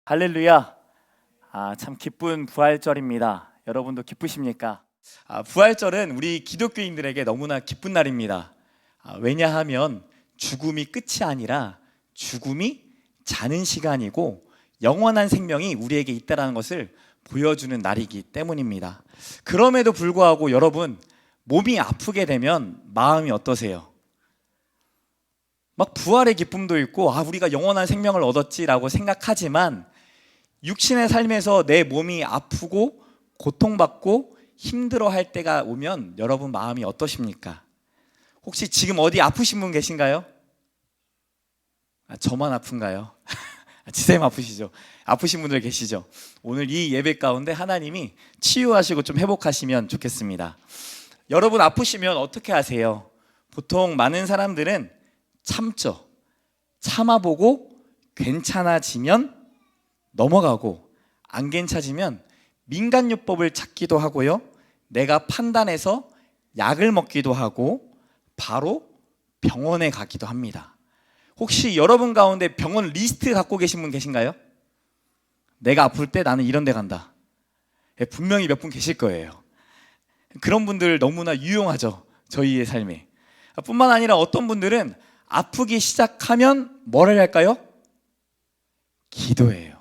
할렐루야. 참 기쁜 부활절입니다. 여러분도 기쁘십니까? 부활절은 우리 기독교인들에게 너무나 기쁜 날입니다. 왜냐하면 죽음이 끝이 아니라 죽음이 자는 시간이고 영원한 생명이 우리에게 있다는 것을 보여주는 날이기 때문입니다. 그럼에도 불구하고 여러분, 몸이 아프게 되면 마음이 어떠세요? 막 부활의 기쁨도 있고 우리가 영원한 생명을 얻었지라고 생각하지만 육신의 삶에서 내 몸이 아프고 고통받고 힘들어할 때가 오면 여러분 마음이 어떠십니까? 혹시 지금 어디 아프신 분 계신가요? 저만 아픈가요? 지쌤 아프시죠? 아프신 분들 계시죠? 오늘 이 예배 가운데 하나님이 치유하시고 좀 회복하시면 좋겠습니다. 여러분 아프시면 어떻게 하세요? 보통 많은 사람들은 참죠. 참아보고 괜찮아지면 넘어가고 안 괜찮아지면 민간요법을 찾기도 하고요. 내가 판단해서 약을 먹기도 하고 바로 병원에 가기도 합니다. 혹시 여러분 가운데 병원 리스트 갖고 계신 분 계신가요? 내가 아플 때 나는 이런 데 간다. 분명히 몇 분 계실 거예요. 그런 분들 너무나 유용하죠. 저희의 삶에. 뿐만 아니라 어떤 분들은 아프기 시작하면 뭐를 할까요? 기도해요.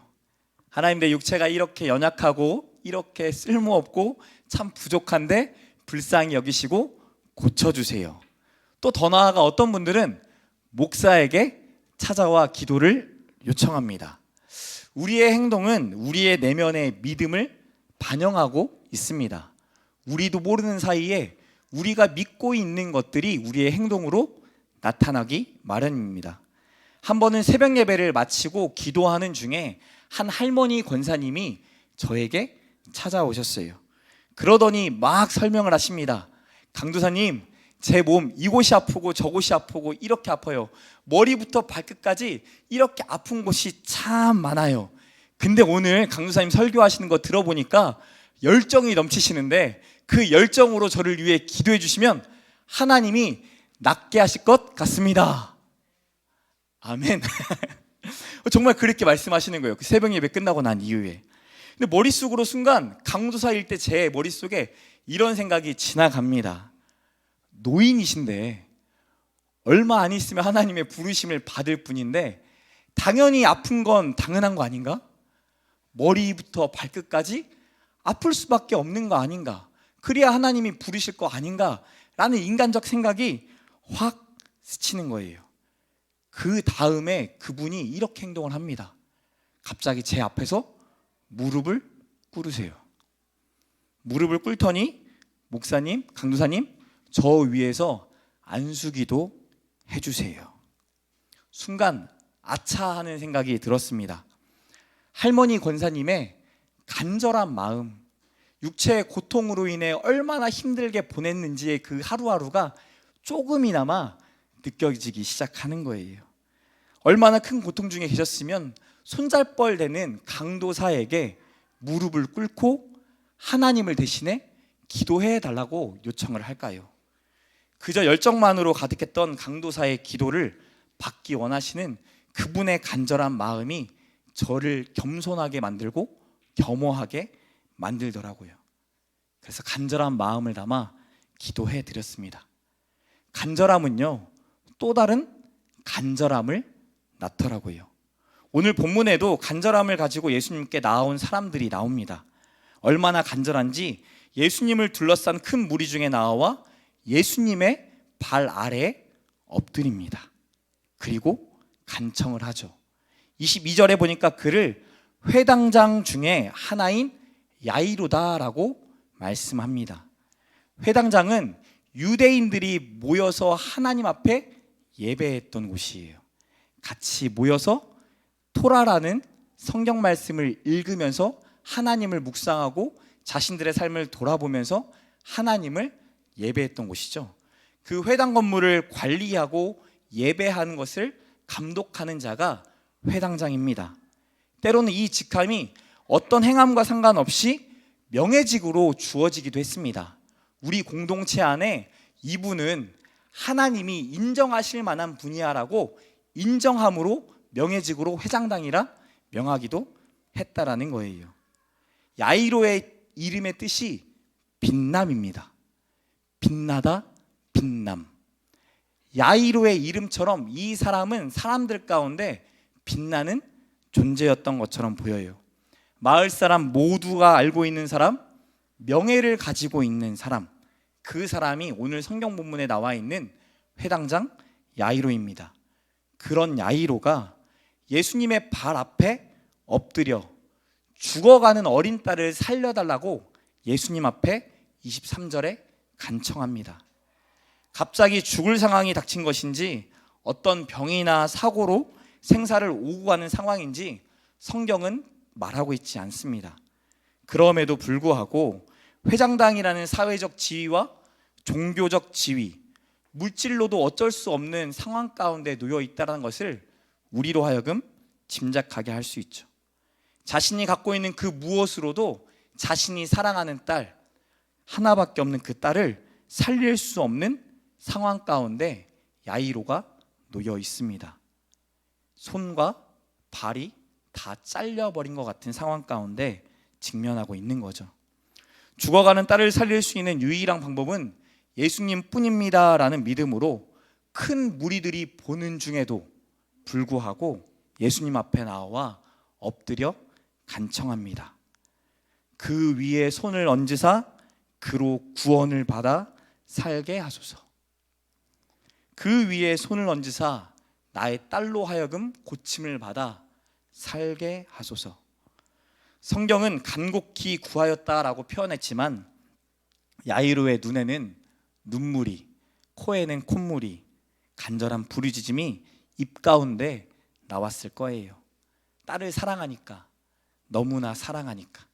하나님, 내 육체가 이렇게 연약하고 이렇게 쓸모없고 참 부족한데 불쌍히 여기시고 고쳐주세요. 또 더 나아가 어떤 분들은 목사에게 찾아와 기도를 요청합니다. 우리의 행동은 우리의 내면의 믿음을 반영하고 있습니다. 우리도 모르는 사이에 우리가 믿고 있는 것들이 우리의 행동으로 나타나기 마련입니다. 한 번은 새벽 예배를 마치고 기도하는 중에 한 할머니 권사님이 저에게 찾아오셨어요. 그러더니 막 설명을 하십니다. 강도사님, 제 몸 이곳이 아프고 저곳이 아프고 이렇게 아파요. 머리부터 발끝까지 이렇게 아픈 곳이 참 많아요. 근데 오늘 강도사님 설교하시는 거 들어보니까 열정이 넘치시는데 그 열정으로 저를 위해 기도해 주시면 하나님이 낫게 하실 것 같습니다. 아멘. 정말 그렇게 말씀하시는 거예요. 그 새벽 예배 끝나고 난 이후에. 근데 머릿속으로 순간 강도사일 때 제 머릿속에 이런 생각이 지나갑니다. 노인이신데 얼마 안 있으면 하나님의 부르심을 받을 분인데 당연히 아픈 건 당연한 거 아닌가? 머리부터 발끝까지 아플 수밖에 없는 거 아닌가? 그래야 하나님이 부르실 거 아닌가? 라는 인간적 생각이 확 스치는 거예요. 그 다음에 그분이 이렇게 행동을 합니다. 갑자기 제 앞에서 무릎을 꿇으세요. 무릎을 꿇더니 목사님, 강도사님, 저 위에서 안수기도 해주세요. 순간 아차 하는 생각이 들었습니다. 할머니 권사님의 간절한 마음, 육체의 고통으로 인해 얼마나 힘들게 보냈는지의 그 하루하루가 조금이나마 느껴지기 시작하는 거예요. 얼마나 큰 고통 중에 계셨으면 손잘뻘 되는 강도사에게 무릎을 꿇고 하나님을 대신해 기도해 달라고 요청을 할까요? 그저 열정만으로 가득했던 강도사의 기도를 받기 원하시는 그분의 간절한 마음이 저를 겸손하게 만들고 겸허하게 만들더라고요. 그래서 간절한 마음을 담아 기도해 드렸습니다. 간절함은요, 또 다른 간절함을 낳더라고요. 오늘 본문에도 간절함을 가지고 예수님께 나온 사람들이 나옵니다. 얼마나 간절한지 예수님을 둘러싼 큰 무리 중에 나와 예수님의 발 아래에 엎드립니다. 그리고 간청을 하죠. 22절에 보니까 그를 회당장 중에 하나인 야이로다라고 말씀합니다. 회당장은 유대인들이 모여서 하나님 앞에 예배했던 곳이에요. 같이 모여서 토라라는 성경 말씀을 읽으면서 하나님을 묵상하고 자신들의 삶을 돌아보면서 하나님을 예배했던 곳이죠. 그 회당 건물을 관리하고 예배하는 것을 감독하는 자가 회당장입니다. 때로는 이 직함이 어떤 행함과 상관없이 명예직으로 주어지기도 했습니다. 우리 공동체 안에 이분은 하나님이 인정하실 만한 분이야라고 인정함으로 명예직으로 회장당이라 명하기도 했다라는 거예요. 야이로의 이름의 뜻이 빛남입니다. 빛나다, 빛남. 야이로의 이름처럼 이 사람은 사람들 가운데 빛나는 존재였던 것처럼 보여요. 마을 사람 모두가 알고 있는 사람, 명예를 가지고 있는 사람, 그 사람이 오늘 성경 본문에 나와 있는 회당장 야이로입니다. 그런 야이로가 예수님의 발 앞에 엎드려 죽어가는 어린 딸을 살려달라고 예수님 앞에 23절에 간청합니다. 갑자기 죽을 상황이 닥친 것인지 어떤 병이나 사고로 생사를 오고 가는 상황인지 성경은 말하고 있지 않습니다. 그럼에도 불구하고 회장당이라는 사회적 지위와 종교적 지위, 물질로도 어쩔 수 없는 상황 가운데 놓여 있다는 것을 우리로 하여금 짐작하게 할 수 있죠. 자신이 갖고 있는 그 무엇으로도 자신이 사랑하는 딸, 하나밖에 없는 그 딸을 살릴 수 없는 상황 가운데 야이로가 놓여 있습니다. 손과 발이 다 잘려버린 것 같은 상황 가운데 직면하고 있는 거죠. 죽어가는 딸을 살릴 수 있는 유일한 방법은 예수님 뿐입니다 라는 믿음으로 큰 무리들이 보는 중에도 불구하고 예수님 앞에 나와 엎드려 간청합니다. 그 위에 손을 얹으사 그로 구원을 받아 살게 하소서. 그 위에 손을 얹으사 나의 딸로 하여금 고침을 받아 살게 하소서. 성경은 간곡히 구하였다라고 표현했지만 야이로의 눈에는 눈물이, 코에는 콧물이, 간절한 부르짖음이 입 가운데 나왔을 거예요. 딸을 사랑하니까, 너무나 사랑하니까.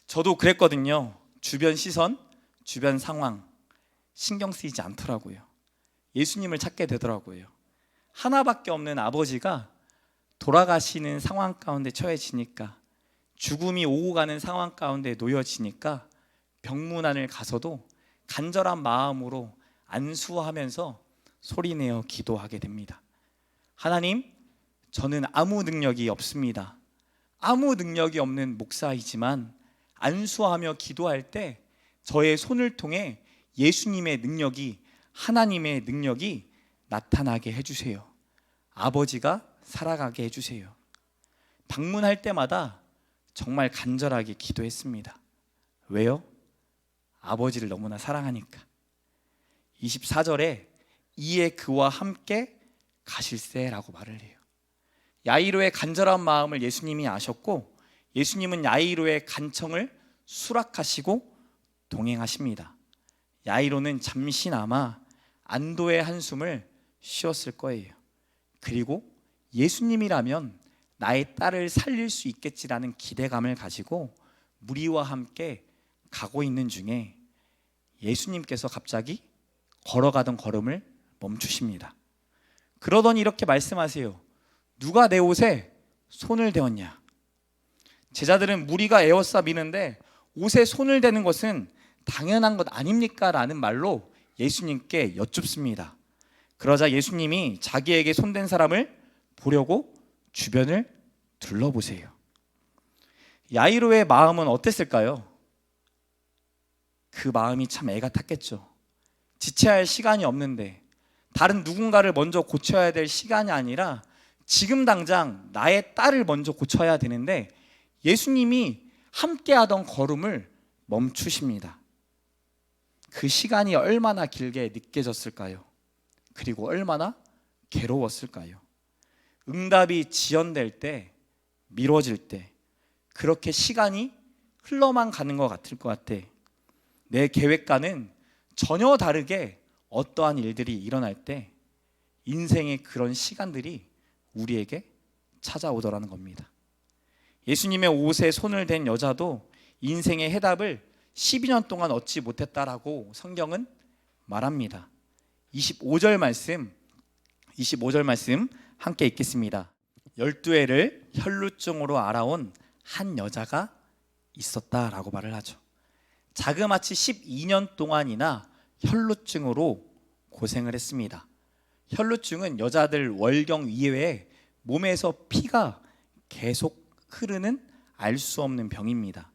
저도 그랬거든요. 주변 시선, 주변 상황 신경 쓰이지 않더라고요. 예수님을 찾게 되더라고요. 하나밖에 없는 아버지가 돌아가시는 상황 가운데 처해지니까, 죽음이 오고 가는 상황 가운데 놓여지니까 병문안을 가서도 간절한 마음으로 안수하면서 소리내어 기도하게 됩니다. 하나님, 저는 아무 능력이 없습니다. 아무 능력이 없는 목사이지만 안수하며 기도할 때 저의 손을 통해 예수님의 능력이, 하나님의 능력이 나타나게 해주세요. 아버지가 살아가게 해주세요. 방문할 때마다 정말 간절하게 기도했습니다. 왜요? 아버지를 너무나 사랑하니까. 24절에 이에 그와 함께 가실세라고 말을 해요. 야이로의 간절한 마음을 예수님이 아셨고 예수님은 야이로의 간청을 수락하시고 동행하십니다. 야이로는 잠시나마 안도의 한숨을 쉬었을 거예요. 그리고 예수님이라면 나의 딸을 살릴 수 있겠지라는 기대감을 가지고 무리와 함께 가고 있는 중에 예수님께서 갑자기 걸어가던 걸음을 멈추십니다. 그러더니 이렇게 말씀하세요. 누가 내 옷에 손을 대었냐? 제자들은 무리가 에워싸 미는데 옷에 손을 대는 것은 당연한 것 아닙니까? 라는 말로 예수님께 여쭙습니다. 그러자 예수님이 자기에게 손댄 사람을 보려고 주변을 둘러보세요. 야이로의 마음은 어땠을까요? 그 마음이 참 애가 탔겠죠. 지체할 야 시간이 없는데, 다른 누군가를 먼저 고쳐야 될 시간이 아니라 지금 당장 나의 딸을 먼저 고쳐야 되는데 예수님이 함께하던 걸음을 멈추십니다. 그 시간이 얼마나 길게 느껴졌을까요? 그리고 얼마나 괴로웠을까요? 응답이 지연될 때, 미뤄질 때 그렇게 시간이 흘러만 가는 것 같을 것 같아. 내 계획과는 전혀 다르게 어떠한 일들이 일어날 때 인생의 그런 시간들이 우리에게 찾아오더라는 겁니다. 예수님의 옷에 손을 댄 여자도 인생의 해답을 12년 동안 얻지 못했다라고 성경은 말합니다. 25절 말씀 함께 읽겠습니다. 12해를 혈루증으로 알아온 한 여자가 있었다라고 말을 하죠. 자그마치 12년 동안이나 혈루증으로 고생을 했습니다. 혈루증은 여자들 월경 이외에 몸에서 피가 계속 흐르는 알 수 없는 병입니다.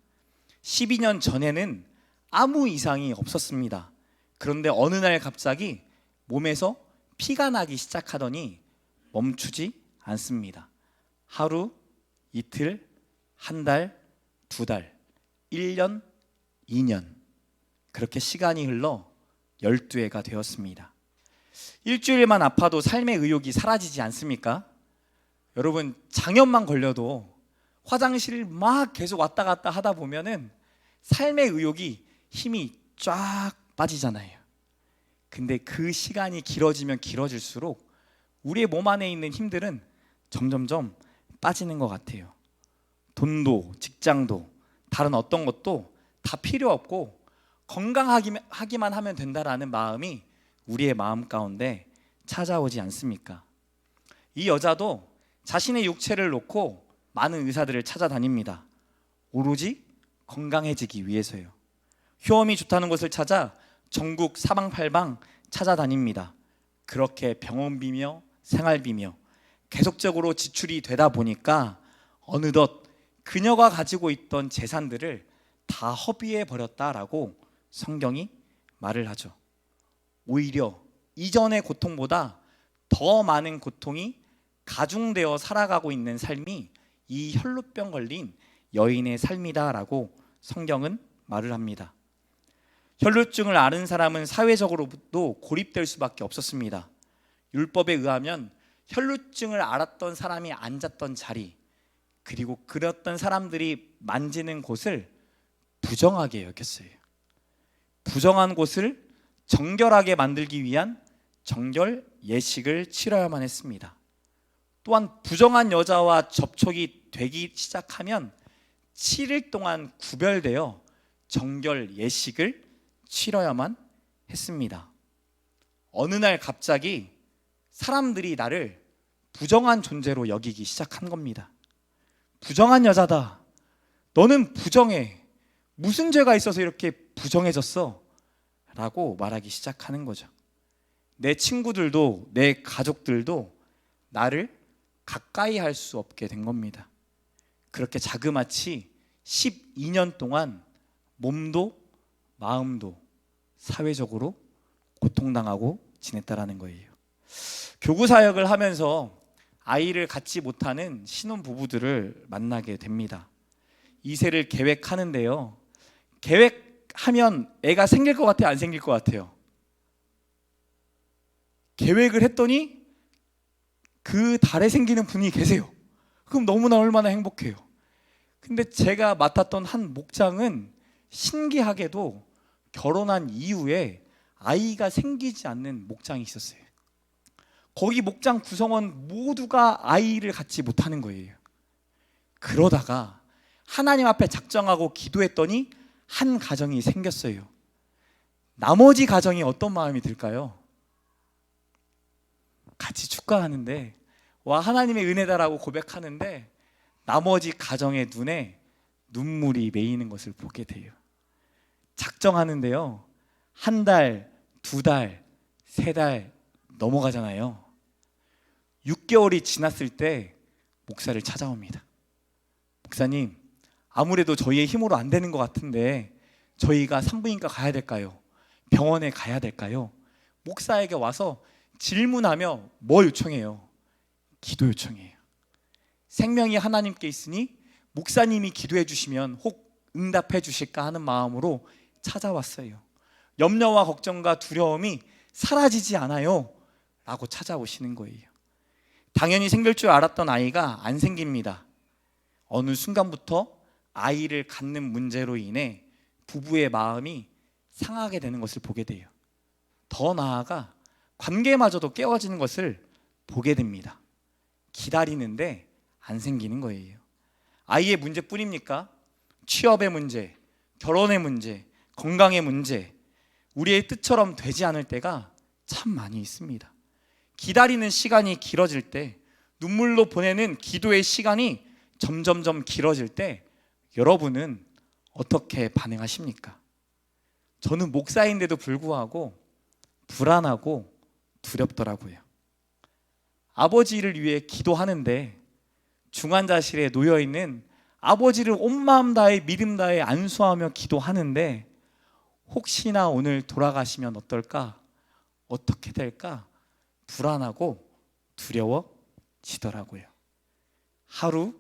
12년 전에는 아무 이상이 없었습니다. 그런데 어느 날 갑자기 몸에서 피가 나기 시작하더니 멈추지 않습니다. 하루, 이틀, 한 달, 두 달, 1년, 2년, 그렇게 시간이 흘러 12해가 되었습니다. 일주일만 아파도 삶의 의욕이 사라지지 않습니까? 여러분, 장염만 걸려도 화장실을 막 계속 왔다 갔다 하다 보면은 삶의 의욕이 힘이 쫙 빠지잖아요. 근데 그 시간이 길어지면 길어질수록 우리의 몸 안에 있는 힘들은 점점점 빠지는 것 같아요. 돈도, 직장도, 다른 어떤 것도 다 필요 없고 건강하기만 하면 된다라는 마음이 우리의 마음 가운데 찾아오지 않습니까? 이 여자도 자신의 육체를 놓고 많은 의사들을 찾아다닙니다. 오로지 건강해지기 위해서요. 효험이 좋다는 곳을 찾아 전국 사방팔방 찾아다닙니다. 그렇게 병원비며 생활비며 계속적으로 지출이 되다 보니까 어느덧 그녀가 가지고 있던 재산들을 다 허비해 버렸다라고 성경이 말을 하죠. 오히려 이전의 고통보다 더 많은 고통이 가중되어 살아가고 있는 삶이 이 혈루병 걸린 여인의 삶이다라고 성경은 말을 합니다. 혈루증을 앓은 사람은 사회적으로도 고립될 수밖에 없었습니다. 율법에 의하면 혈루증을 앓았던 사람이 앉았던 자리, 그리고 그랬던 사람들이 만지는 곳을 부정하게 여겼어요. 부정한 곳을 정결하게 만들기 위한 정결 예식을 치러야만 했습니다. 또한 부정한 여자와 접촉이 되기 시작하면 7일 동안 구별되어 정결 예식을 치러야만 했습니다. 어느 날 갑자기 사람들이 나를 부정한 존재로 여기기 시작한 겁니다. 부정한 여자다. 너는 부정해. 무슨 죄가 있어서 이렇게 부정해졌어? 라고 말하기 시작하는 거죠. 내 친구들도 내 가족들도 나를 가까이 할 수 없게 된 겁니다. 그렇게 자그마치 12년 동안 몸도 마음도 사회적으로 고통당하고 지냈다라는 거예요. 교구 사역을 하면서 아이를 갖지 못하는 신혼부부들을 만나게 됩니다. 2세를 계획하는데요. 계획하면 애가 생길 것 같아요? 안 생길 것 같아요? 계획을 했더니 그 달에 생기는 분이 계세요. 그럼 너무나 얼마나 행복해요. 근데 제가 맡았던 한 목장은 신기하게도 결혼한 이후에 아이가 생기지 않는 목장이 있었어요. 거기 목장 구성원 모두가 아이를 갖지 못하는 거예요. 그러다가 하나님 앞에 작정하고 기도했더니 한 가정이 생겼어요. 나머지 가정이 어떤 마음이 들까요? 같이 축가하는데 와 하나님의 은혜다라고 고백하는데 나머지 가정의 눈에 눈물이 메이는 것을 보게 돼요. 작정하는데요. 한 달, 두 달, 세 달 넘어가잖아요. 6개월이 지났을 때 목사를 찾아옵니다. 목사님, 아무래도 저희의 힘으로 안 되는 것 같은데 저희가 산부인과 가야 될까요? 병원에 가야 될까요? 목사에게 와서 질문하며 뭐 요청해요? 기도 요청해요. 생명이 하나님께 있으니 목사님이 기도해 주시면 혹 응답해 주실까 하는 마음으로 찾아왔어요. 염려와 걱정과 두려움이 사라지지 않아요 라고 찾아오시는 거예요. 당연히 생길 줄 알았던 아이가 안 생깁니다. 어느 순간부터 아이를 갖는 문제로 인해 부부의 마음이 상하게 되는 것을 보게 돼요. 더 나아가 관계마저도 깨어지는 것을 보게 됩니다. 기다리는데 안 생기는 거예요. 아이의 문제뿐입니까? 취업의 문제, 결혼의 문제, 건강의 문제, 우리의 뜻처럼 되지 않을 때가 참 많이 있습니다. 기다리는 시간이 길어질 때, 눈물로 보내는 기도의 시간이 점점점 길어질 때 여러분은 어떻게 반응하십니까? 저는 목사인데도 불구하고 불안하고 두렵더라고요. 아버지를 위해 기도하는데 중환자실에 놓여있는 아버지를 온 마음 다해 믿음 다해 안수하며 기도하는데 혹시나 오늘 돌아가시면 어떨까? 어떻게 될까? 불안하고 두려워지더라고요. 하루,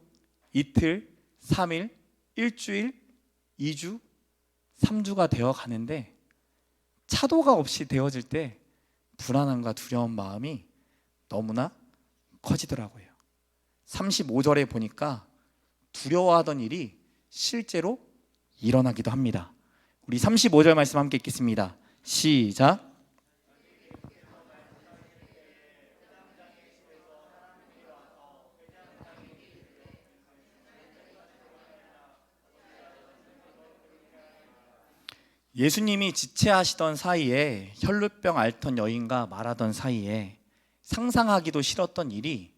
이틀, 3일, 일주일, 2주, 3주가 되어 가는데 차도가 없이 되어질 때 불안함과 두려운 마음이 너무나 커지더라고요. 35절에 보니까 두려워하던 일이 실제로 일어나기도 합니다. 우리 35절 말씀 함께 읽겠습니다. 시작. 예수님이 지체하시던 사이에 혈루병 앓던 여인과 말하던 사이에 상상하기도 싫었던 일이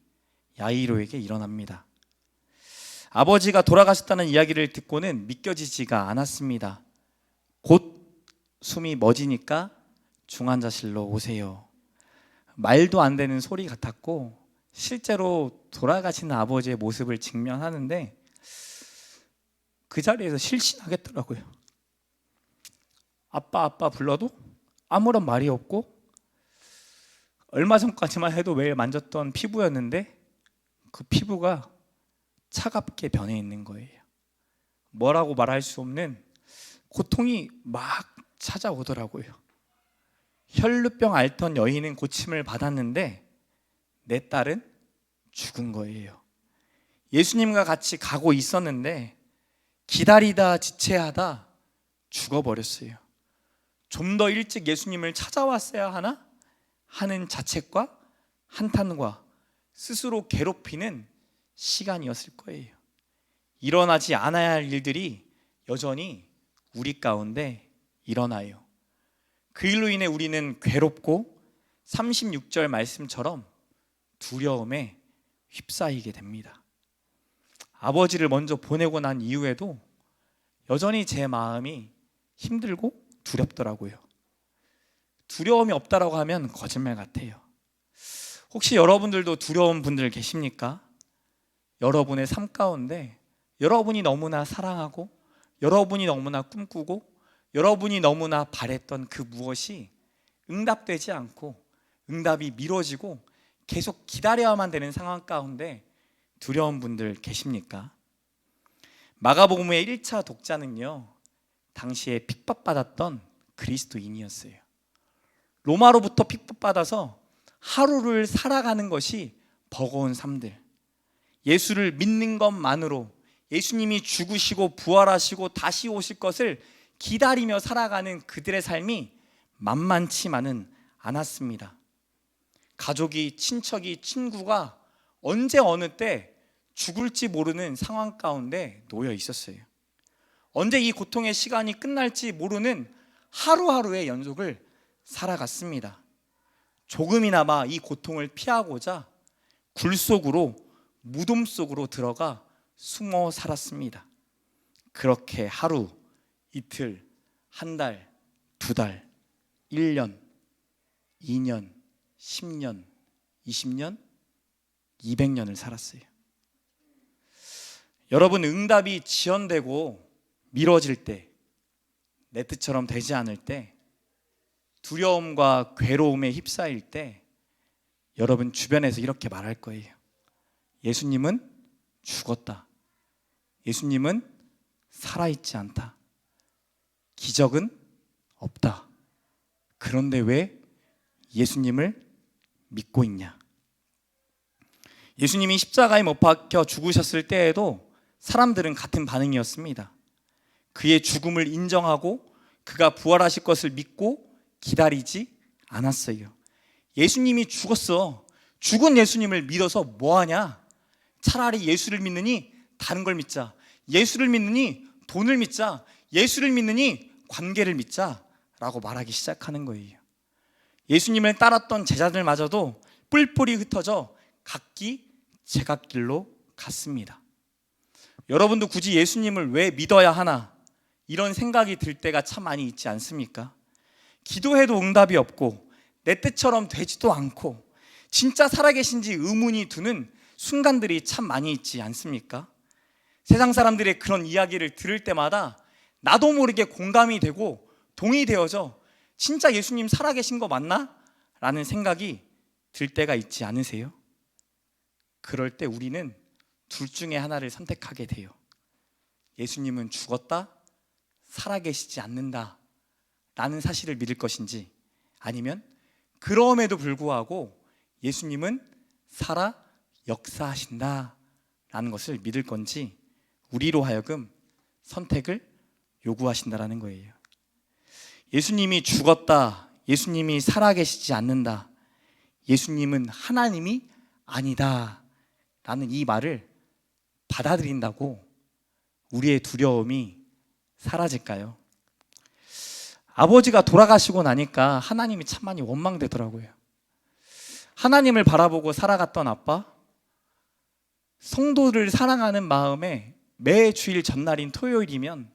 야이로에게 일어납니다. 아버지가 돌아가셨다는 이야기를 듣고는 믿겨지지가 않았습니다. 곧 숨이 멎으니까 중환자실로 오세요. 말도 안 되는 소리 같았고 실제로 돌아가신 아버지의 모습을 직면하는데 그 자리에서 실신하겠더라고요. 아빠 불러도 아무런 말이 없고 얼마 전까지만 해도 매일 만졌던 피부였는데 그 피부가 차갑게 변해 있는 거예요. 뭐라고 말할 수 없는 고통이 막 찾아오더라고요. 혈루병 앓던 여인은 고침을 받았는데 내 딸은 죽은 거예요. 예수님과 같이 가고 있었는데 기다리다 지체하다 죽어버렸어요. 좀 더 일찍 예수님을 찾아왔어야 하나 하는 자책과 한탄과 스스로 괴롭히는 시간이었을 거예요. 일어나지 않아야 할 일들이 여전히 우리 가운데 일어나요. 그 일로 인해 우리는 괴롭고 36절 말씀처럼 두려움에 휩싸이게 됩니다. 아버지를 먼저 보내고 난 이후에도 여전히 제 마음이 힘들고 두렵더라고요. 두려움이 없다라고 하면 거짓말 같아요. 혹시 여러분들도 두려운 분들 계십니까? 여러분의 삶 가운데 여러분이 너무나 사랑하고 여러분이 너무나 꿈꾸고 여러분이 너무나 바랬던 그 무엇이 응답되지 않고 응답이 미뤄지고 계속 기다려야만 되는 상황 가운데 두려운 분들 계십니까? 마가복음의 1차 독자는요, 당시에 핍박받았던 그리스도인이었어요. 로마로부터 핍박받아서 하루를 살아가는 것이 버거운 삶들, 예수를 믿는 것만으로 예수님이 죽으시고 부활하시고 다시 오실 것을 기다리며 살아가는 그들의 삶이 만만치만은 않았습니다. 가족이, 친척이, 친구가 언제 어느 때 죽을지 모르는 상황 가운데 놓여 있었어요. 언제 이 고통의 시간이 끝날지 모르는 하루하루의 연속을 살아갔습니다. 조금이나마 이 고통을 피하고자 굴 속으로, 무덤 속으로 들어가 숨어 살았습니다. 그렇게 하루, 이틀, 한 달, 두 달, 1년, 2년, 10년, 20년, 200년을 살았어요. 여러분, 응답이 지연되고 미뤄질 때, 내 뜻처럼 되지 않을 때, 두려움과 괴로움에 휩싸일 때 여러분 주변에서 이렇게 말할 거예요. 예수님은 죽었다. 예수님은 살아있지 않다. 기적은 없다. 그런데 왜 예수님을 믿고 있냐? 예수님이 십자가에 못 박혀 죽으셨을 때에도 사람들은 같은 반응이었습니다. 그의 죽음을 인정하고 그가 부활하실 것을 믿고 기다리지 않았어요. 예수님이 죽었어. 죽은 예수님을 믿어서 뭐하냐? 차라리 예수를 믿느니 다른 걸 믿자. 예수를 믿느니 돈을 믿자. 예수를 믿느니 관계를 믿자 라고 말하기 시작하는 거예요. 예수님을 따랐던 제자들마저도 뿔뿔이 흩어져 각기 제각길로 갔습니다. 여러분도 굳이 예수님을 왜 믿어야 하나 이런 생각이 들 때가 참 많이 있지 않습니까? 기도해도 응답이 없고 내 뜻처럼 되지도 않고 진짜 살아계신지 의문이 드는 순간들이 참 많이 있지 않습니까? 세상 사람들의 그런 이야기를 들을 때마다 나도 모르게 공감이 되고 동의되어져 진짜 예수님 살아계신 거 맞나? 라는 생각이 들 때가 있지 않으세요? 그럴 때 우리는 둘 중에 하나를 선택하게 돼요. 예수님은 죽었다, 살아계시지 않는다 라는 사실을 믿을 것인지, 아니면 그럼에도 불구하고 예수님은 살아 역사하신다 라는 것을 믿을 건지 우리로 하여금 선택을 요구하신다라는 거예요. 예수님이 죽었다, 예수님이 살아계시지 않는다, 예수님은 하나님이 아니다 라는 이 말을 받아들인다고 우리의 두려움이 사라질까요? 아버지가 돌아가시고 나니까 하나님이 참 많이 원망되더라고요. 하나님을 바라보고 살아갔던 아빠, 성도를 사랑하는 마음에 매 주일 전날인 토요일이면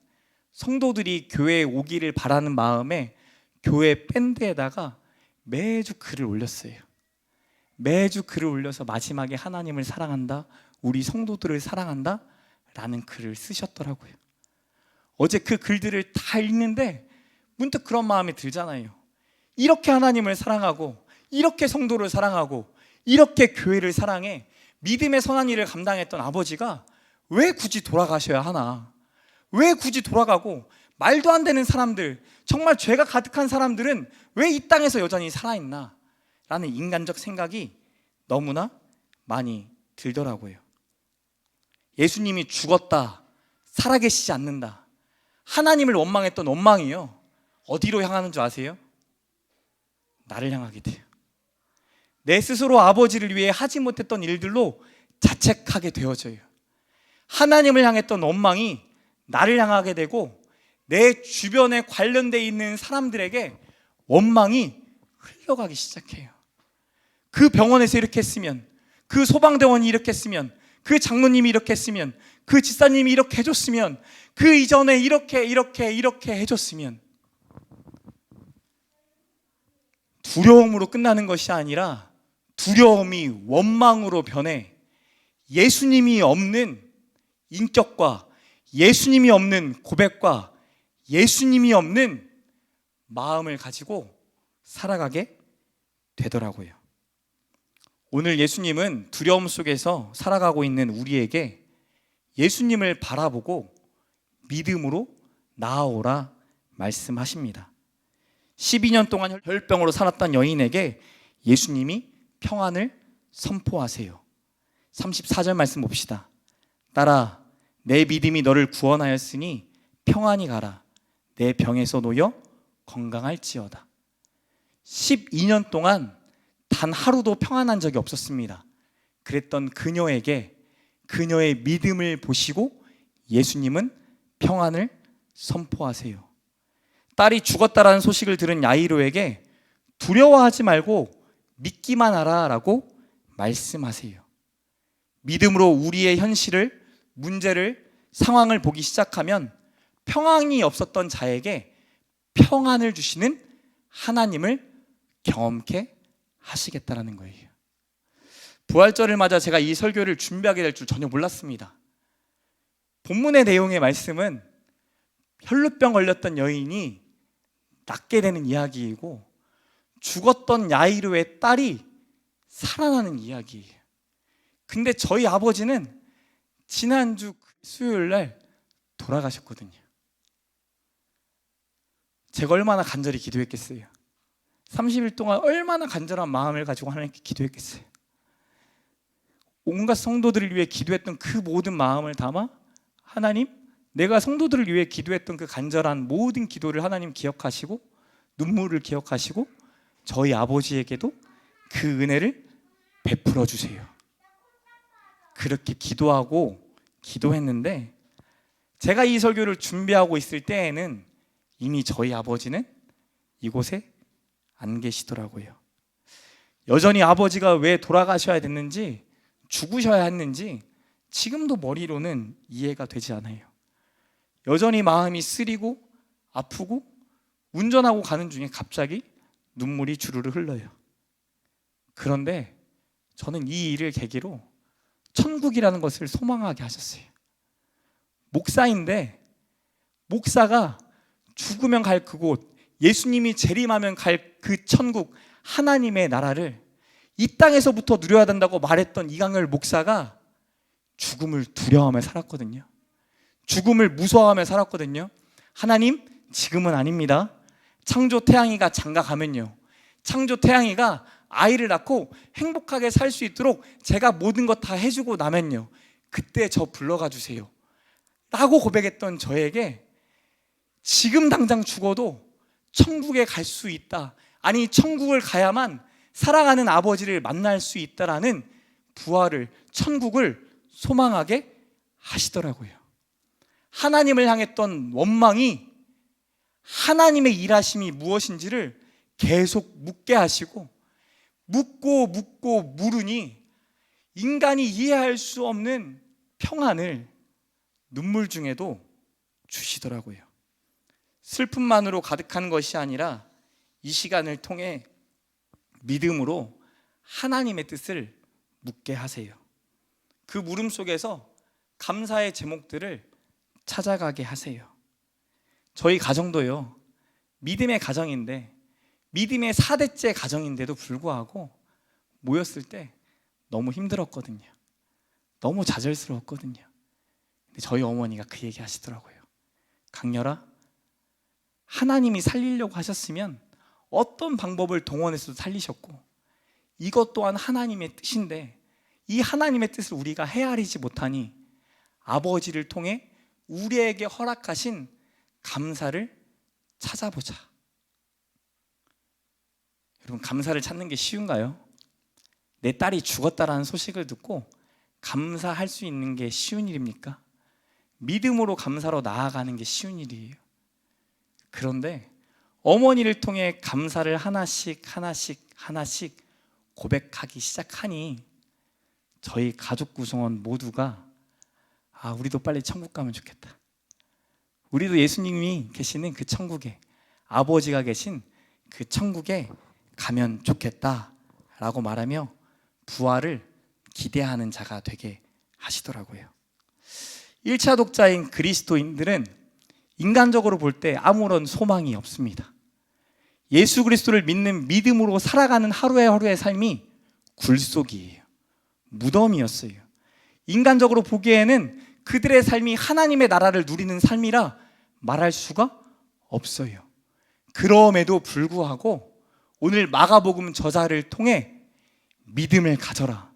성도들이 교회에 오기를 바라는 마음에 교회 밴드에다가 매주 글을 올렸어요. 매주 글을 올려서 마지막에 하나님을 사랑한다, 우리 성도들을 사랑한다 라는 글을 쓰셨더라고요. 어제 그 글들을 다 읽는데 문득 그런 마음이 들잖아요. 이렇게 하나님을 사랑하고, 이렇게 성도를 사랑하고, 이렇게 교회를 사랑해 믿음의 선한 일을 감당했던 아버지가 왜 굳이 돌아가셔야 하나? 왜 굳이 돌아가고, 말도 안 되는 사람들, 정말 죄가 가득한 사람들은 왜 이 땅에서 여전히 살아있나? 라는 인간적 생각이 너무나 많이 들더라고요. 예수님이 죽었다, 살아계시지 않는다, 하나님을 원망했던 원망이요, 어디로 향하는 줄 아세요? 나를 향하게 돼요. 내 스스로 아버지를 위해 하지 못했던 일들로 자책하게 되어져요. 하나님을 향했던 원망이 나를 향하게 되고, 내 주변에 관련되어 있는 사람들에게 원망이 흘러가기 시작해요. 그 병원에서 이렇게 했으면, 그 소방대원이 이렇게 했으면, 그 장로님이 이렇게 했으면, 그 집사님이 이렇게 해줬으면, 그 이전에 이렇게 해줬으면. 두려움으로 끝나는 것이 아니라 두려움이 원망으로 변해 예수님이 없는 인격과 예수님이 없는 고백과 예수님이 없는 마음을 가지고 살아가게 되더라고요. 오늘 예수님은 두려움 속에서 살아가고 있는 우리에게 예수님을 바라보고 믿음으로 나아오라 말씀하십니다. 12년 동안 혈병으로 살았던 여인에게 예수님이 평안을 선포하세요. 34절 말씀 봅시다. 딸아, 내 믿음이 너를 구원하였으니 평안히 가라. 내 병에서 놓여 건강할지어다. 12년 동안 단 하루도 평안한 적이 없었습니다. 그랬던 그녀에게, 그녀의 믿음을 보시고 예수님은 평안을 선포하세요. 딸이 죽었다라는 소식을 들은 야이로에게 두려워하지 말고 믿기만 하라 라고 말씀하세요. 믿음으로 우리의 현실을, 문제를, 상황을 보기 시작하면 평안이 없었던 자에게 평안을 주시는 하나님을 경험케 하시겠다라는 거예요. 부활절을 맞아 제가 이 설교를 준비하게 될 줄 전혀 몰랐습니다. 본문의 내용의 말씀은 혈루병 걸렸던 여인이 낫게 되는 이야기이고, 죽었던 야이로의 딸이 살아나는 이야기예요. 근데 저희 아버지는 지난주 수요일 날 돌아가셨거든요. 제가 얼마나 간절히 기도했겠어요. 30일 동안 얼마나 간절한 마음을 가지고 하나님께 기도했겠어요. 온갖 성도들을 위해 기도했던 그 모든 마음을 담아, 하나님, 내가 성도들을 위해 기도했던 그 간절한 모든 기도를 하나님 기억하시고, 눈물을 기억하시고 저희 아버지에게도 그 은혜를 베풀어 주세요. 그렇게 기도했는데, 제가 이 설교를 준비하고 있을 때에는 이미 저희 아버지는 이곳에 안 계시더라고요. 여전히 아버지가 왜 돌아가셔야 됐는지, 죽으셔야 했는지 지금도 머리로는 이해가 되지 않아요. 여전히 마음이 쓰리고 아프고, 운전하고 가는 중에 갑자기 눈물이 주르르 흘러요. 그런데 저는 이 일을 계기로 천국이라는 것을 소망하게 하셨어요. 목사인데 목사가 죽으면 갈 그곳, 예수님이 재림하면 갈 그 천국, 하나님의 나라를 이 땅에서부터 누려야 된다고 말했던 이강열 목사가 죽음을 두려워하며 살았거든요. 죽음을 무서워하며 살았거든요. 하나님, 지금은 아닙니다. 창조 태양이가 장가가면요, 창조 태양이가 아이를 낳고 행복하게 살 수 있도록 제가 모든 것 다 해주고 나면요, 그때 저 불러가 주세요 라고 고백했던 저에게 지금 당장 죽어도 천국에 갈 수 있다, 아니 천국을 가야만 사랑하는 아버지를 만날 수 있다라는 부활을, 천국을 소망하게 하시더라고요. 하나님을 향했던 원망이 하나님의 일하심이 무엇인지를 계속 묻게 하시고, 묻고 물으니 인간이 이해할 수 없는 평안을 눈물 중에도 주시더라고요. 슬픔만으로 가득한 것이 아니라 이 시간을 통해 믿음으로 하나님의 뜻을 묻게 하세요. 그 물음 속에서 감사의 제목들을 찾아가게 하세요. 저희 가정도요, 믿음의 가정인데, 믿음의 4대째 가정인데도 불구하고 모였을 때 너무 힘들었거든요. 너무 좌절스러웠거든요. 근데 저희 어머니가 그 얘기 하시더라고요. 강렬아, 하나님이 살리려고 하셨으면 어떤 방법을 동원해서도 살리셨고, 이것 또한 하나님의 뜻인데 이 하나님의 뜻을 우리가 헤아리지 못하니 아버지를 통해 우리에게 허락하신 감사를 찾아보자. 여러분, 감사를 찾는 게 쉬운가요? 내 딸이 죽었다라는 소식을 듣고 감사할 수 있는 게 쉬운 일입니까? 믿음으로 감사로 나아가는 게 쉬운 일이에요. 그런데 어머니를 통해 감사를 하나씩 고백하기 시작하니 저희 가족 구성원 모두가 우리도 빨리 천국 가면 좋겠다, 우리도 예수님이 계시는 그 천국에, 아버지가 계신 그 천국에 가면 좋겠다 라고 말하며 부활을 기대하는 자가 되게 하시더라고요. 1차 독자인 그리스도인들은 인간적으로 볼 때 아무런 소망이 없습니다. 예수 그리스도를 믿는 믿음으로 살아가는 하루의 삶이 굴속이에요. 무덤이었어요. 인간적으로 보기에는 그들의 삶이 하나님의 나라를 누리는 삶이라 말할 수가 없어요. 그럼에도 불구하고 오늘 마가복음 저자를 통해 믿음을 가져라,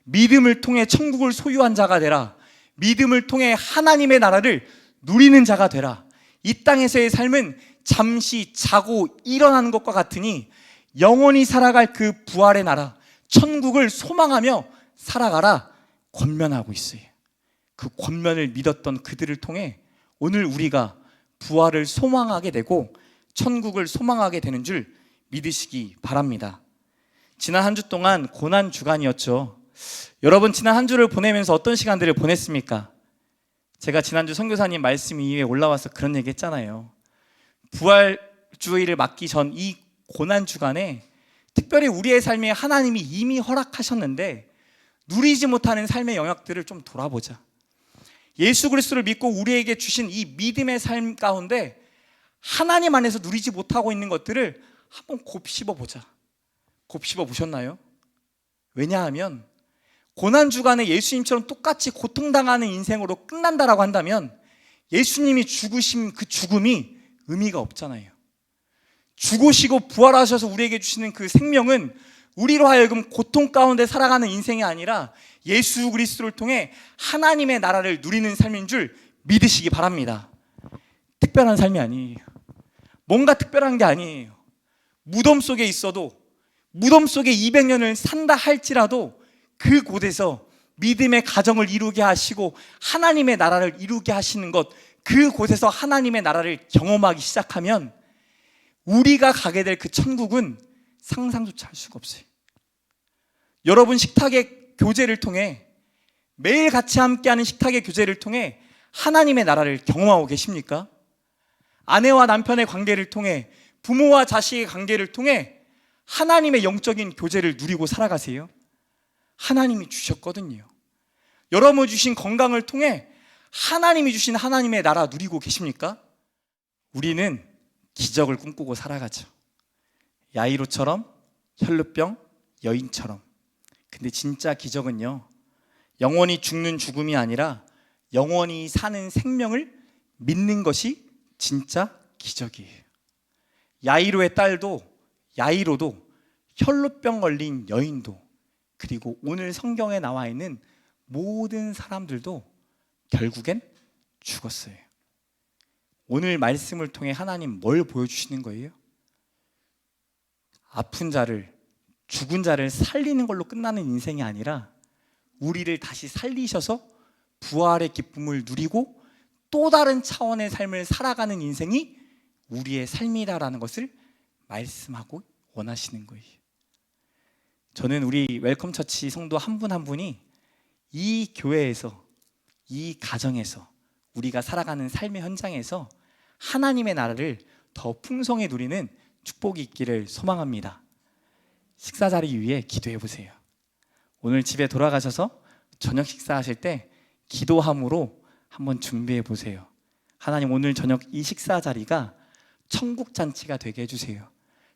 믿음을 통해 천국을 소유한 자가 되라, 믿음을 통해 하나님의 나라를 누리는 자가 되라, 이 땅에서의 삶은 잠시 자고 일어나는 것과 같으니 영원히 살아갈 그 부활의 나라, 천국을 소망하며 살아가라 권면하고 있어요. 그 권면을 믿었던 그들을 통해 오늘 우리가 부활을 소망하게 되고 천국을 소망하게 되는 줄 믿으시기 바랍니다. 지난 한 주 동안 고난 주간이었죠. 여러분, 지난 한 주를 보내면서 어떤 시간들을 보냈습니까? 제가 지난주 선교사님 말씀 이후에 올라와서 그런 얘기 했잖아요. 부활 주일을 맞기 전 이 고난 주간에 특별히 우리의 삶에 하나님이 이미 허락하셨는데 누리지 못하는 삶의 영역들을 좀 돌아보자. 예수 그리스도를 믿고 우리에게 주신 이 믿음의 삶 가운데 하나님 안에서 누리지 못하고 있는 것들을 한번 곱씹어 보자. 곱씹어 보셨나요? 왜냐하면 고난 주간에 예수님처럼 똑같이 고통당하는 인생으로 끝난다라고 한다면 예수님이 죽으신 그 죽음이 의미가 없잖아요. 죽으시고 부활하셔서 우리에게 주시는 그 생명은 우리로 하여금 고통 가운데 살아가는 인생이 아니라 예수 그리스도를 통해 하나님의 나라를 누리는 삶인 줄 믿으시기 바랍니다. 특별한 삶이 아니에요. 뭔가 특별한 게 아니에요. 무덤 속에 있어도, 무덤 속에 200년을 산다 할지라도 그곳에서 믿음의 가정을 이루게 하시고 하나님의 나라를 이루게 하시는 것, 그곳에서 하나님의 나라를 경험하기 시작하면 우리가 가게 될 그 천국은 상상조차 할 수가 없어요. 여러분, 식탁의 교제를 통해, 매일 같이 함께하는 식탁의 교제를 통해 하나님의 나라를 경험하고 계십니까? 아내와 남편의 관계를 통해, 부모와 자식의 관계를 통해 하나님의 영적인 교제를 누리고 살아가세요. 하나님이 주셨거든요. 여러분 주신 건강을 통해 하나님이 주신 하나님의 나라 누리고 계십니까? 우리는 기적을 꿈꾸고 살아가죠. 야이로처럼, 혈루병 여인처럼. 근데 진짜 기적은요, 영원히 죽는 죽음이 아니라 영원히 사는 생명을 믿는 것이 진짜 기적이에요. 야이로의 딸도, 야이로도, 혈루병 걸린 여인도, 그리고 오늘 성경에 나와 있는 모든 사람들도 결국엔 죽었어요. 오늘 말씀을 통해 하나님 뭘 보여주시는 거예요? 아픈 자를, 죽은 자를 살리는 걸로 끝나는 인생이 아니라 우리를 다시 살리셔서 부활의 기쁨을 누리고 또 다른 차원의 삶을 살아가는 인생이 우리의 삶이다라는 것을 말씀하고 원하시는 거예요. 저는 우리 웰컴 처치 성도 한 분 한 분이 이 교회에서, 이 가정에서, 우리가 살아가는 삶의 현장에서 하나님의 나라를 더 풍성히 누리는 축복이 있기를 소망합니다. 식사 자리 위에 기도해 보세요. 오늘 집에 돌아가셔서 저녁 식사하실 때 기도함으로 한번 준비해 보세요. 하나님, 오늘 저녁 이 식사 자리가 천국 잔치가 되게 해주세요.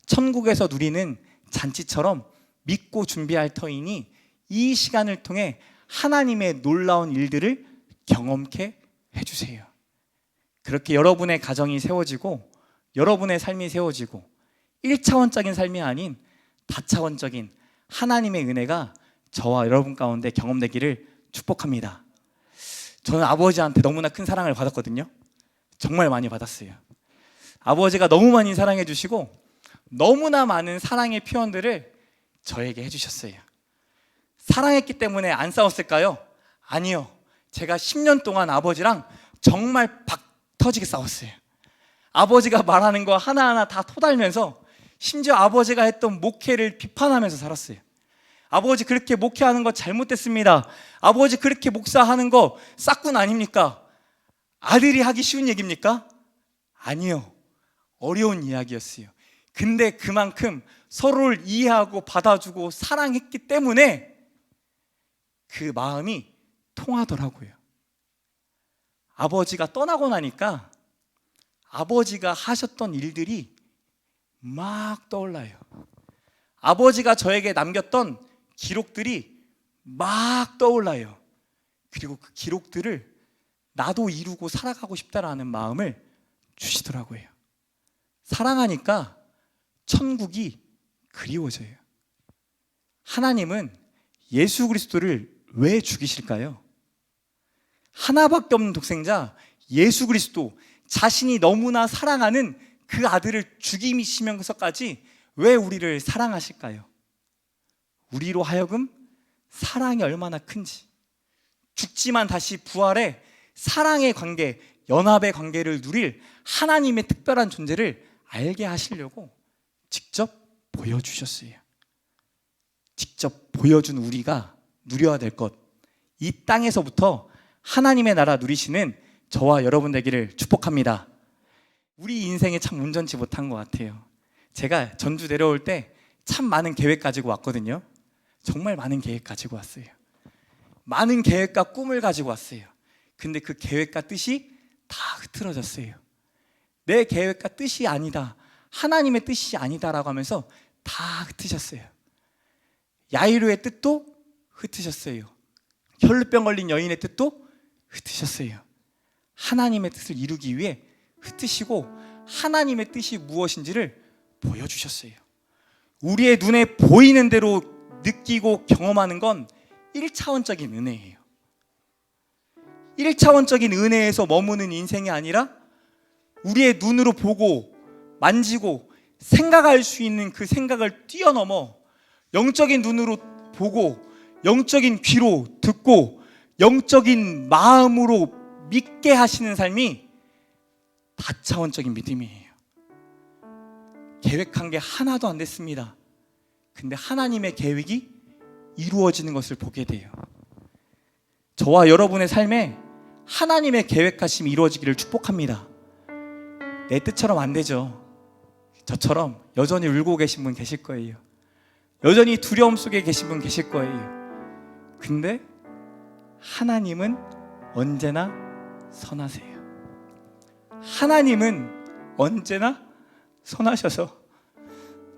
천국에서 누리는 잔치처럼 믿고 준비할 터이니 이 시간을 통해 하나님의 놀라운 일들을 경험케 해주세요. 그렇게 여러분의 가정이 세워지고 여러분의 삶이 세워지고 1차원적인 삶이 아닌 다차원적인 하나님의 은혜가 저와 여러분 가운데 경험되기를 축복합니다. 저는 아버지한테 너무나 큰 사랑을 받았거든요. 정말 많이 받았어요. 아버지가 너무 많이 사랑해 주시고 너무나 많은 사랑의 표현들을 저에게 해주셨어요. 사랑했기 때문에 안 싸웠을까요? 아니요. 제가 10년 동안 아버지랑 정말 박 터지게 싸웠어요. 아버지가 말하는 거 하나하나 다 토달면서 심지어 아버지가 했던 목회를 비판하면서 살았어요. 아버지 그렇게 목회하는 거 잘못됐습니다. 아버지 그렇게 목사하는 거 싹군 아닙니까? 아들이 하기 쉬운 얘기입니까? 아니요. 어려운 이야기였어요. 근데 그만큼 서로를 이해하고 받아주고 사랑했기 때문에 그 마음이 통하더라고요. 아버지가 떠나고 나니까 아버지가 하셨던 일들이 막 떠올라요. 아버지가 저에게 남겼던 기록들이 막 떠올라요. 그리고 그 기록들을 나도 이루고 살아가고 싶다라는 마음을 주시더라고요. 사랑하니까 천국이 그리워져요. 하나님은 예수 그리스도를 왜 죽이실까요? 하나밖에 없는 독생자 예수 그리스도, 자신이 너무나 사랑하는 그 아들을 죽이시면서까지 왜 우리를 사랑하실까요? 우리로 하여금 사랑이 얼마나 큰지, 죽지만 다시 부활해 사랑의 관계, 연합의 관계를 누릴 하나님의 특별한 존재를 알게 하시려고 직접 보여주셨어요. 직접 보여준 우리가 누려야 될 것, 이 땅에서부터 하나님의 나라 누리시는 저와 여러분 되기를 축복합니다. 우리 인생에 참 온전치 못한 것 같아요. 제가 전주 내려올 때 참 많은 계획 가지고 왔거든요. 정말 많은 계획 가지고 왔어요. 많은 계획과 꿈을 가지고 왔어요. 근데 그 계획과 뜻이 다 흐트러졌어요. 내 계획과 뜻이 아니다, 하나님의 뜻이 아니다라고 하면서 다 흩으셨어요. 야이로의 뜻도 흩으셨어요. 혈루병 걸린 여인의 뜻도 흩으셨어요. 하나님의 뜻을 이루기 위해 흩으시고 하나님의 뜻이 무엇인지를 보여주셨어요. 우리의 눈에 보이는 대로 느끼고 경험하는 건 1차원적인 은혜예요. 1차원적인 은혜에서 머무는 인생이 아니라 우리의 눈으로 보고 만지고 생각할 수 있는 그 생각을 뛰어넘어 영적인 눈으로 보고 영적인 귀로 듣고 영적인 마음으로 믿게 하시는 삶이 다차원적인 믿음이에요. 계획한 게 하나도 안 됐습니다. 근데 하나님의 계획이 이루어지는 것을 보게 돼요. 저와 여러분의 삶에 하나님의 계획하심이 이루어지기를 축복합니다. 내 뜻처럼 안 되죠. 저처럼 여전히 울고 계신 분 계실 거예요. 여전히 두려움 속에 계신 분 계실 거예요. 근데 하나님은 언제나 선하세요. 하나님은 언제나 선하셔서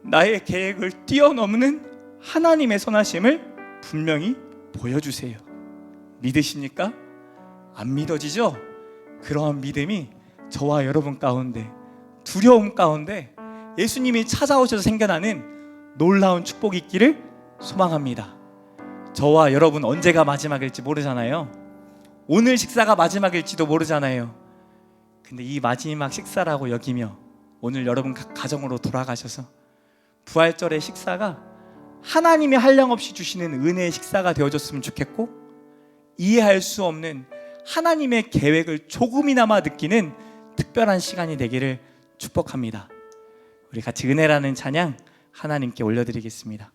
나의 계획을 뛰어넘는 하나님의 선하심을 분명히 보여주세요. 믿으십니까? 안 믿어지죠? 그러한 믿음이 저와 여러분 가운데, 두려움 가운데 예수님이 찾아오셔서 생겨나는 놀라운 축복이 있기를 소망합니다. 저와 여러분 언제가 마지막일지 모르잖아요. 오늘 식사가 마지막일지도 모르잖아요. 근데 이 마지막 식사라고 여기며 오늘 여러분 가정으로 돌아가셔서 부활절의 식사가 하나님이 한량없이 주시는 은혜의 식사가 되어줬으면 좋겠고, 이해할 수 없는 하나님의 계획을 조금이나마 느끼는 특별한 시간이 되기를 축복합니다. 우리 같이 은혜라는 찬양 하나님께 올려드리겠습니다.